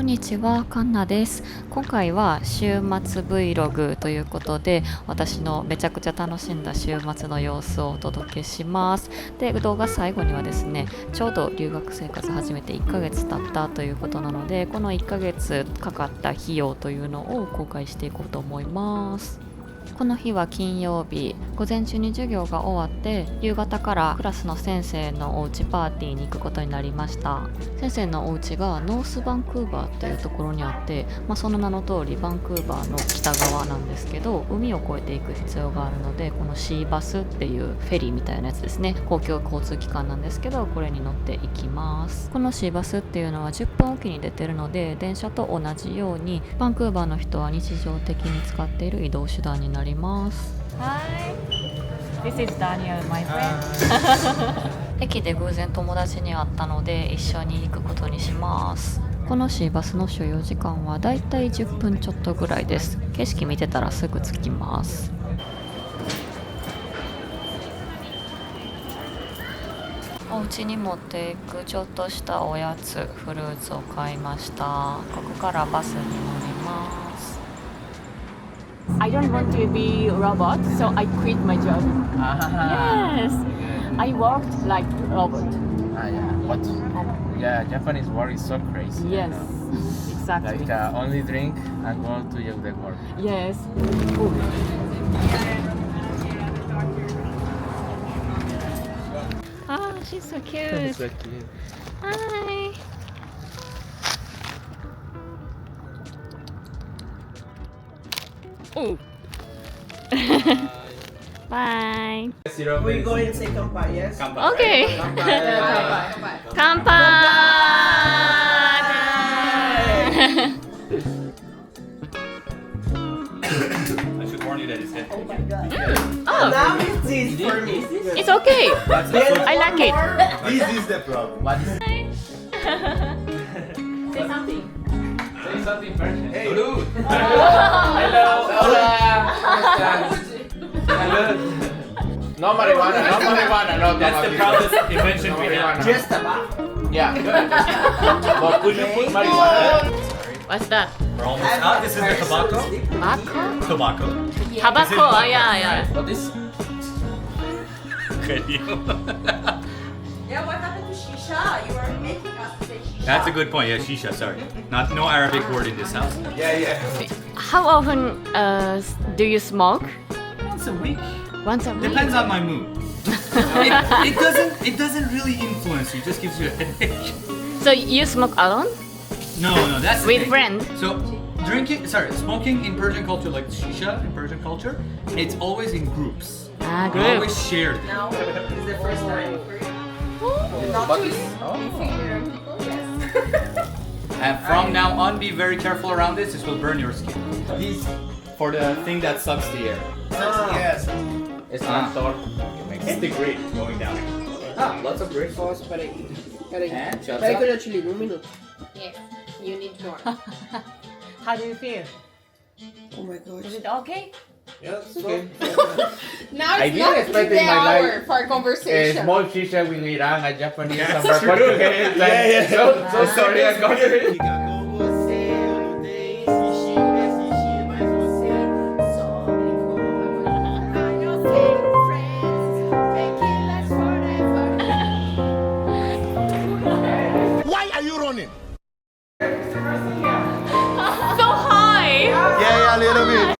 こんにちは、カンナです。今回は週末 Vlog ということで、私のめちゃくちゃ楽しんだ週末の様子をお届けします。で、動画最後にはですね、ちょうど留学生活始めて1ヶ月経ったということなので、この1ヶ月かかった費用というのを公開していこうと思います。この日は金曜日、午前中に授業が終わって夕方からクラスの先生のおうちパーティーに行くことになりました。先生のお家がノースバンクーバーというところにあって、その名の通りバンクーバーの北側なんですけど、海を越えていく必要があるので、このシーバスっていうフェリーみたいなやつですね、公共交通機関なんですけど、これに乗っていきます。このシーバスっていうのは10分おきに出てるので、電車と同じようにバンクーバーの人は日常的に使っている移動手段になります。Hi, this is Daniel, my friend. 駅で偶然友達に会ったので一緒に行くことにします。このシーバスの所要時間はだいたい10分ちょっとぐらいです。景色見てたらすぐ着きます。お家に持っていくちょっとしたおやつ、フルーツを買いました。ここからバスに乗ります。I don't want to be a robot, so I quit my job. Yes, I worked like a robot. Yeah. What? Yeah, Japanese work is so crazy. Yes, exactly. Like only drink and go to the work. Yes. Ooh. Ah, she's so cute. So cute. Hi. Oh. Bye. We're going to say kampai, yes? Okay. Kanpai. I should warn you that it's heavy. Oh my god. Oh, Now it's easy for me. it's okay. I like it. This is the problem. What is Say something. Say something first. Hey, dude. Hello. Hola. Hello. No marijuana, no marijuana, no. That's the proudest invention we have. Just tobacco. Yeah. But could you put marijuana? What's that? We're almost out. This is the tobacco. Tobacco? Tobacco. Tobacco. Oh, yeah. What is? Good deal. Yeah, what happened to shisha? You were making us say shisha. That's a good point. Yeah, shisha. Sorry, no Arabic word in this house. Yeah. How often do you smoke? Once a week. Once a week. Depends on my mood. It doesn't really influence you. It just gives you a headache. So you smoke alone? No, that's the With thing. friends? So smoking in Persian culture, like shisha in Persian culture, it's always in groups. Ah, We group. always share it. Now is the first time for you. Not But to it's inferior people, yes. And from now on, be very careful around this. This will burn your skin. this. For the thing that sucks the air. Yes. It's not thought. It's the grate going down. Lots of grapes. Pause, peraí. Peraí. And shots Peraí up. que eu já te ligo, minuto. Yes, you need more. How do you feel? Oh my gosh. Is it okay? Yes, okay. Now I it's didn't not expect the in my hour life, for conversation. Small shisha with Iran, a Japanese, That's and true. Portuguese. So sorry, I got it. Você não tem xixi, mas você só brincou. I know say friends, make it last forever. Why are you running? So high! Yeah, a little bit.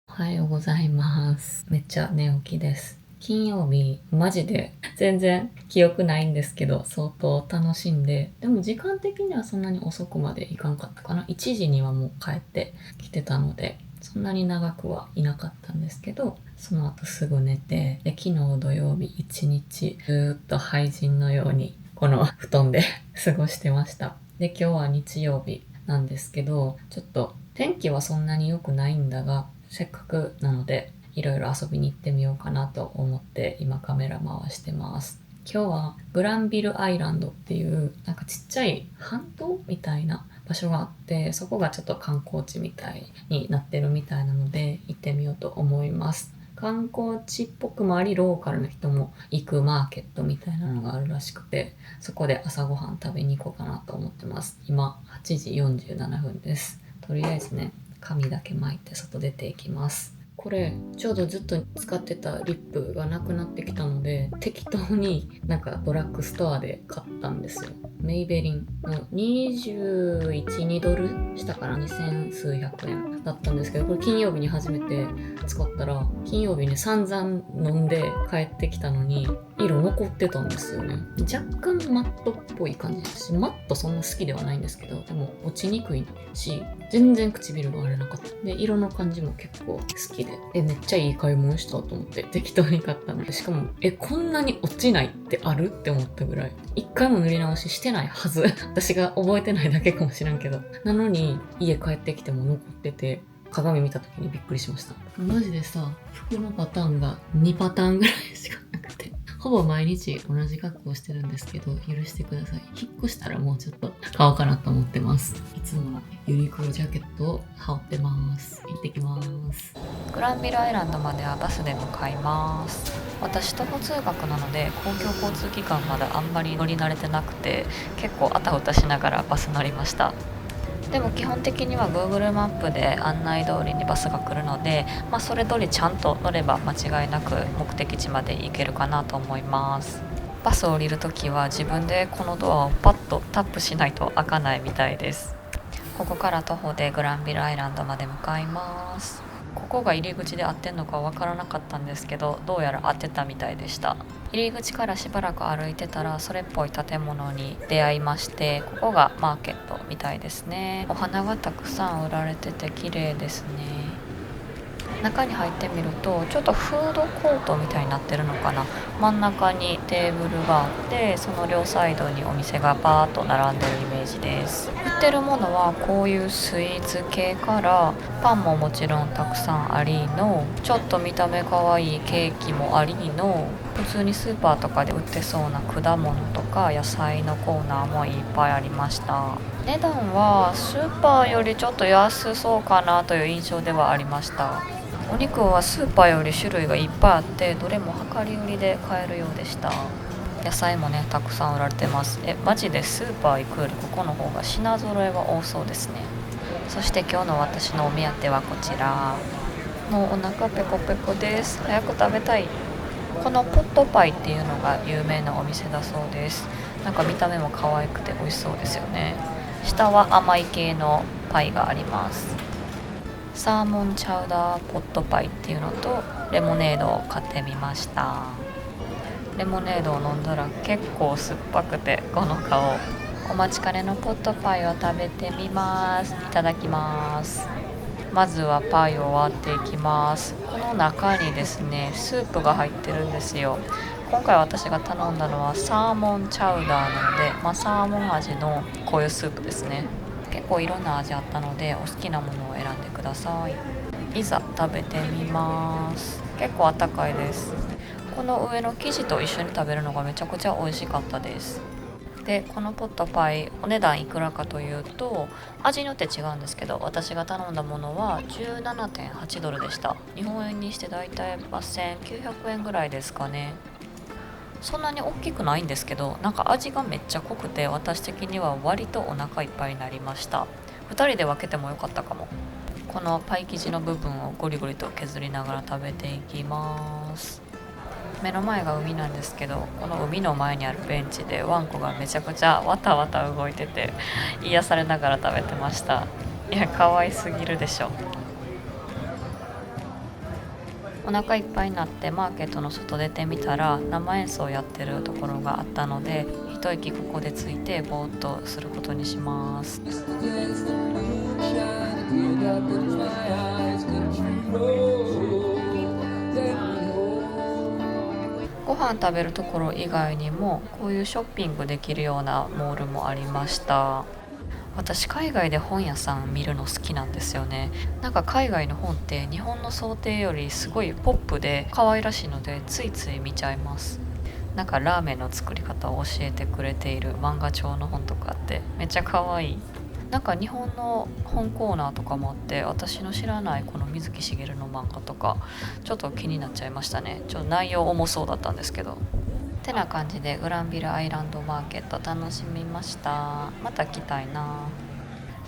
おはようございます。めっちゃ寝起きです。金曜日、マジで全然記憶ないんですけど、相当楽しんで、でも時間的にはそんなに遅くまでいかんかったかな。1時にはもう帰ってきてたので、そんなに長くはいなかったんですけど、その後すぐ寝て、で、昨日土曜日1日ずーっと廃人のようにこの布団で過ごしてました。で、今日は日曜日なんですけど、ちょっと天気はそんなに良くないんだが、せっかくなのでいろいろ遊びに行ってみようかなと思って今カメラ回してます。今日はグランビルアイランドっていうなんかちっちゃい半島みたいな場所があって、そこがちょっと観光地みたいになってるみたいなので行ってみようと思います。観光地っぽくもありローカルの人も行くマーケットみたいなのがあるらしくて、そこで朝ごはん食べに行こうかなと思ってます。今8時47分です。とりあえずね、髪だけ巻いて外出ていきます。これちょうどずっと使ってたリップがなくなってきたので、適当になんかドラッグストアで買ったんですよ。メイベリンの21、2ドルしたから2000数百円だったんですけど、これ金曜日に初めて使ったら、金曜日に散々飲んで帰ってきたのに色残ってたんですよね。若干マットっぽい感じですし、マットそんな好きではないんですけど、でも落ちにくいし、全然唇が荒れなかった。で、色の感じも結構好きで、めっちゃいい買い物したと思って適当に買ったので、しかもこんなに落ちないってあるって思ったぐらい、一回も塗り直ししてないはず私が覚えてないだけかもしれんけど、なのに家帰ってきても残ってて、鏡見た時にびっくりしました。マジでさ、服のパターンが2パターンぐらいしかなくて、ほぼ毎日同じ格好してるんですけど、許してください。引っ越したらもうちょっと買おうかなと思ってます。いつものユニクロジャケットを羽織ってます。行ってきます。グランビルアイランドまではバスで向かいます。私徒歩通学なので公共交通機関まだあんまり乗り慣れてなくて、結構あたふたしながらバス乗りました。でも基本的には Google マップで案内通りにバスが来るので、それ通りちゃんと乗れば間違いなく目的地まで行けるかなと思います。バスを降りるときは自分でこのドアをパッとタップしないと開かないみたいです。ここから徒歩でグランビルアイランドまで向かいます。ここが入り口で合ってんのかわからなかったんですけど、どうやら合ってたみたいでした。入り口からしばらく歩いてたらそれっぽい建物に出会いまして、ここがマーケットみたいですね。お花がたくさん売られてて綺麗ですね。中に入ってみるとちょっとフードコートみたいになってるのかな。真ん中にテーブルがあって、その両サイドにお店がバーッと並んでるイメージです。売ってるものはこういうスイーツ系からパンももちろんたくさんありの、ちょっと見た目かわいいケーキもありの、普通にスーパーとかで売ってそうな果物とか野菜のコーナーもいっぱいありました。値段はスーパーよりちょっと安そうかなという印象ではありました。お肉はスーパーより種類がいっぱいあって、どれも量り売りで買えるようでした。野菜もね、たくさん売られてます。マジでスーパー行くよりここの方が品揃えは多そうですね。そして今日の私のお目当てはこちら。もうお腹ペコペコです。早く食べたい。このポットパイっていうのが有名なお店だそうです。なんか見た目も可愛くて美味しそうですよね。下は甘い系のパイがあります。サーモンチャウダーポットパイっていうのとレモネードを買ってみました。レモネードを飲んだら結構酸っぱくてこの顔。お待ちかねのポットパイを食べてみます。いただきます。まずはパイを割っていきます。この中にですね、スープが入ってるんですよ。今回私が頼んだのはサーモンチャウダーなので、サーモン味のこういうスープですね。結構いろんな味あったのでお好きなものを選んでください。いざ食べてみます。結構あったかいです。この上の生地と一緒に食べるのがめちゃくちゃ美味しかったです。で、このポットパイお値段いくらかというと、味によって違うんですけど、私が頼んだものは 17.8 ドルでした。日本円にしてだいたい1900円ぐらいですかね。そんなに大きくないんですけど、なんか味がめっちゃ濃くて、私的には割とお腹いっぱいになりました。2人で分けてもよかったかも。このパイ生地の部分をゴリゴリと削りながら食べていきます。目の前が海なんですけど、この海の前にあるベンチでワンコがめちゃくちゃわたわた動いてて癒されながら食べてました。いや、可愛すぎるでしょ。お腹いっぱいになってマーケットの外出てみたら生演奏やってるところがあったので、一息ここでついてぼーっとすることにします。ご飯食べるところ以外にもこういうショッピングできるようなモールもありました。私海外で本屋さん見るの好きなんですよね。なんか海外の本って日本の想定よりすごいポップで可愛らしいのでついつい見ちゃいます。なんかラーメンの作り方を教えてくれている漫画帳の本とかってめっちゃ可愛い。なんか日本の本コーナーとかもあって、私の知らないこの水木しげるの漫画とかちょっと気になっちゃいましたね。ちょっと内容重そうだったんですけど。てな感じでグランビルアイランドマーケット楽しみました。また来たいな。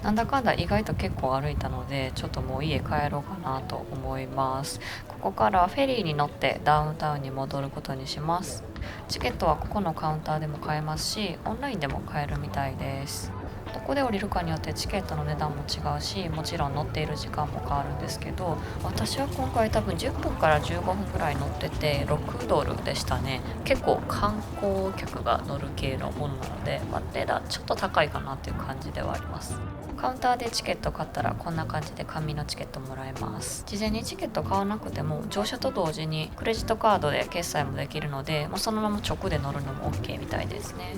なんだかんだ意外と結構歩いたので、ちょっともう家帰ろうかなと思います。ここからフェリーに乗ってダウンタウンに戻ることにします。チケットはここのカウンターでも買えますし、オンラインでも買えるみたいです。どこで降りるかによってチケットの値段も違うし、もちろん乗っている時間も変わるんですけど、私は今回多分10分から15分ぐらい乗ってて6ドルでしたね。結構観光客が乗る系のものなので、値段ちょっと高いかなっていう感じではあります。カウンターでチケット買ったらこんな感じで紙のチケットもらえます。事前にチケット買わなくても乗車と同時にクレジットカードで決済もできるので、もうそのまま直で乗るのも OK みたいですね。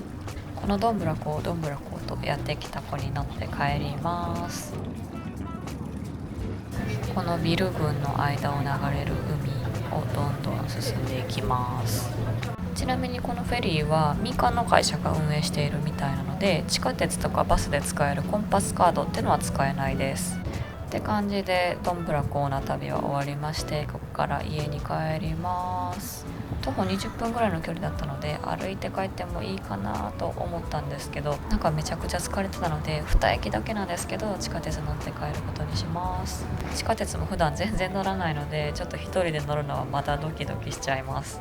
このどんぶらこどんぶらことやってきた子に乗って帰ります。このビル群の間を流れる海をどんどん進んでいきます。ちなみにこのフェリーは民間の会社が運営しているみたいなので、地下鉄とかバスで使えるコンパスカードっていうのは使えないです。って感じでどんぶらこな旅は終わりまして、ここから家に帰ります。徒歩20分ぐらいの距離だったので歩いて帰ってもいいかなと思ったんですけど、なんかめちゃくちゃ疲れてたので2駅だけなんですけど地下鉄乗って帰ることにします。地下鉄も普段全然乗らないので、ちょっと一人で乗るのはまだドキドキしちゃいます。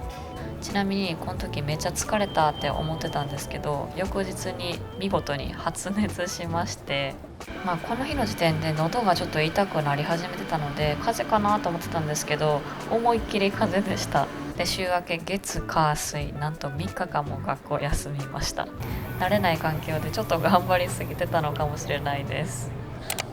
ちなみにこの時めっちゃ疲れたって思ってたんですけど、翌日に見事に発熱しまして、この日の時点で喉がちょっと痛くなり始めてたので風邪かなと思ってたんですけど、思いっきり風邪でした。で、週明け月火水なんと3日間も学校休みました。慣れない環境でちょっと頑張りすぎてたのかもしれないです。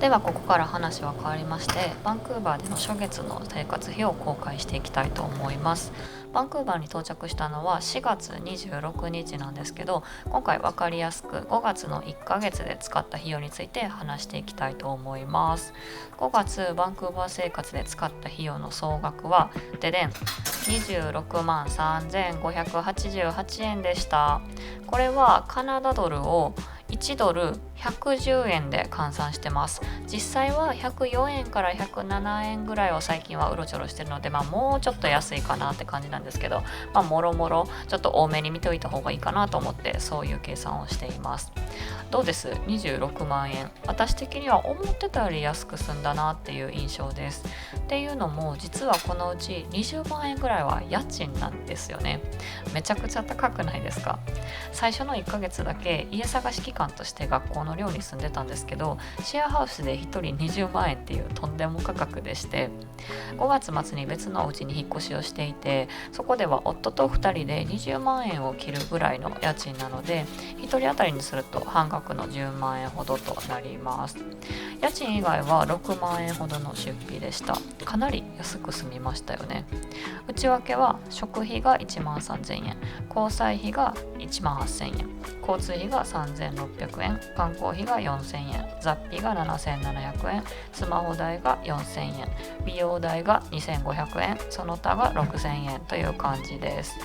ではここから話は変わりまして、バンクーバーでの初月の生活費を公開していきたいと思います。バンクーバーに到着したのは4月26日なんですけど、今回分かりやすく5月の1ヶ月で使った費用について話していきたいと思います。5月バンクーバー生活で使った費用の総額はででん26万3588円でした。これはカナダドルを1ドル110円で換算してます。実際は104円から107円ぐらいを最近はうろちょろしてるので、もうちょっと安いかなって感じなんですけど、もろもろちょっと多めに見ておいた方がいいかなと思ってそういう計算をしています。どうです？ 26 万円。私的には思ってたより安く済んだなっていう印象です。っていうのも実はこのうち20万円ぐらいは家賃なんですよね。めちゃくちゃ高くないですか？最初の1ヶ月だけ家探し期間として学校の寮に住んでたんですけど、シェアハウスで1人20万円っていうとんでも価格でして、5月末に別のお家に引っ越しをしていて、そこでは夫と2人で20万円を切るぐらいの家賃なので、1人当たりにすると半額の10万円ほどとなります。家賃以外は6万円ほどの出費でした。かなり安く済みましたよね。内訳は食費が1万3000円、交際費が1万8000円、交通費が3600円、観光費が4000円、雑費が7700円、スマホ代が4000円、美容代が2500円、その他が6000円という感じです。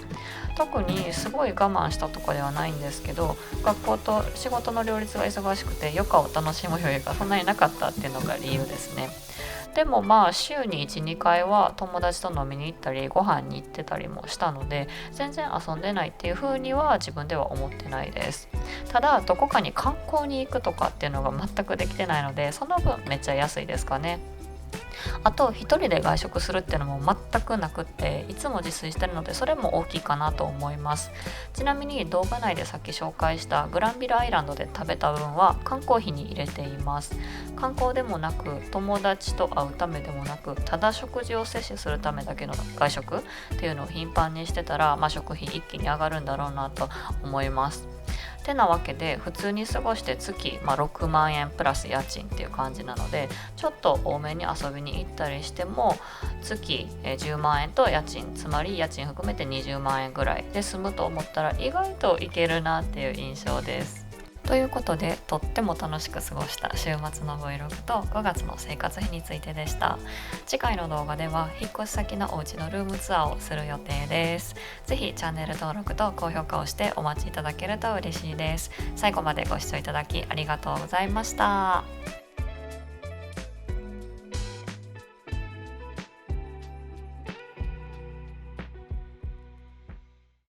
特にすごい我慢したとかではないんですけど、学校と仕事の両立が忙しくて余暇を楽しむ余裕がそんなになかったっていうのが理由ですね。でも週に 1,2 回は友達と飲みに行ったりご飯に行ってたりもしたので、全然遊んでないっていう風には自分では思ってないです。ただどこかに観光に行くとかっていうのが全くできてないので、その分めっちゃ安いですかね。あと一人で外食するっていうのも全くなくって、いつも自炊してるのでそれも大きいかなと思います。ちなみに動画内でさっき紹介したグランビルアイランドで食べた分は観光費に入れています。観光でもなく友達と会うためでもなく、ただ食事を摂取するためだけの外食っていうのを頻繁にしてたら、食費一気に上がるんだろうなと思います。てなわけで普通に過ごして月、6万円プラス家賃っていう感じなので、ちょっと多めに遊びに行ったりしても月10万円と家賃、つまり家賃含めて20万円ぐらいで済むと思ったら意外といけるなっていう印象です。ということで、とっても楽しく過ごした週末の Vlog と5月の生活費についてでした。次回の動画では引っ越し先のお家のルームツアーをする予定です。ぜひチャンネル登録と高評価をしてお待ちいただけると嬉しいです。最後までご視聴いただきありがとうございました。